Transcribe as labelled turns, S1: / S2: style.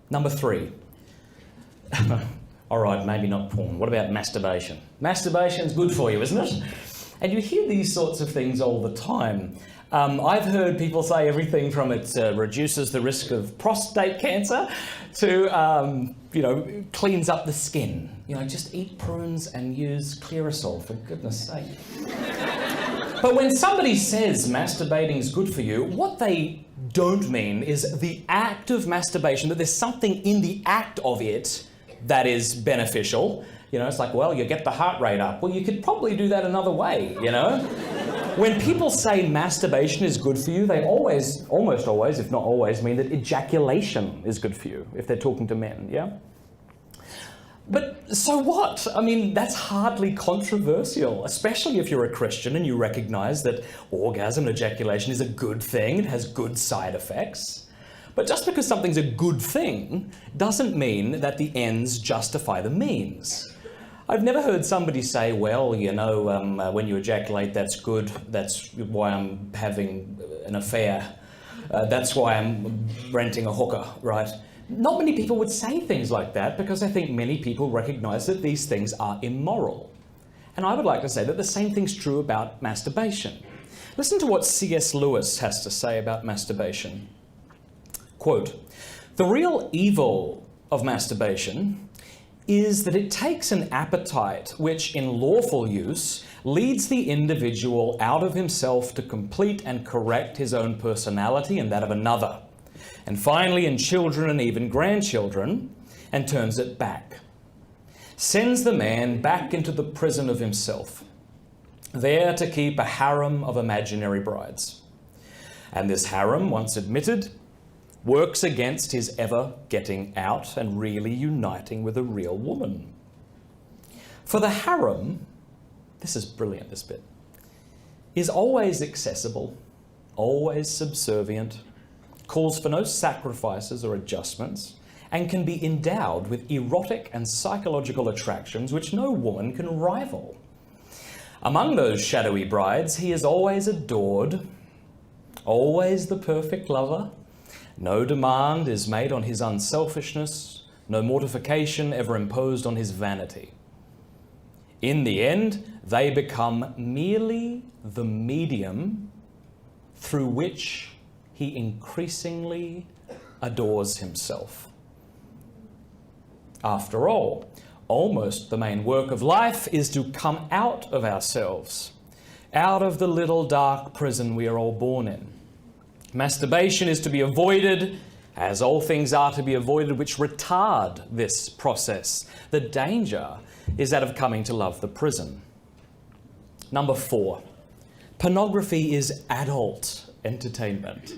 S1: Number 3. All right, maybe not porn. What about masturbation? Masturbation's good for you, isn't it? And you hear these sorts of things all the time. I've heard people say everything from it reduces the risk of prostate cancer to, cleans up the skin. Just eat prunes and use Clearasil, for goodness sake. But when somebody says masturbating is good for you, what they don't mean is the act of masturbation, that there's something in the act of it that is beneficial. It's like, well, you get the heart rate up. Well, you could probably do that another way, When people say masturbation is good for you, they almost always, if not always, mean that ejaculation is good for you, if they're talking to men, yeah? But so what? I mean, that's hardly controversial, especially if you're a Christian and you recognize that orgasm and ejaculation is a good thing, it has good side effects. But just because something's a good thing doesn't mean that the ends justify the means. I've never heard somebody say, well, when you ejaculate, that's good, that's why I'm having an affair, that's why I'm renting a hooker, right? Not many people would say things like that because I think many people recognize that these things are immoral. And I would like to say that the same thing's true about masturbation. Listen to what C.S. Lewis has to say about masturbation. Quote, "The real evil of masturbation is that it takes an appetite which, in lawful use, leads the individual out of himself to complete and correct his own personality and that of another, and finally in children and even grandchildren, and turns it back. Sends the man back into the prison of himself, there to keep a harem of imaginary brides. And this harem, once admitted, works against his ever getting out and really uniting with a real woman. For the harem," this is brilliant, this bit, "is always accessible, always subservient, calls for no sacrifices or adjustments, and can be endowed with erotic and psychological attractions which no woman can rival. Among those shadowy brides, he is always adored, always the perfect lover. No demand is made on his unselfishness, no mortification ever imposed on his vanity. In the end, they become merely the medium through which he increasingly adores himself. After all, almost the main work of life is to come out of ourselves, out of the little dark prison we are all born in. Masturbation is to be avoided, as all things are to be avoided which retard this process. The danger is that of coming to love the prison." Number 4, pornography is adult entertainment.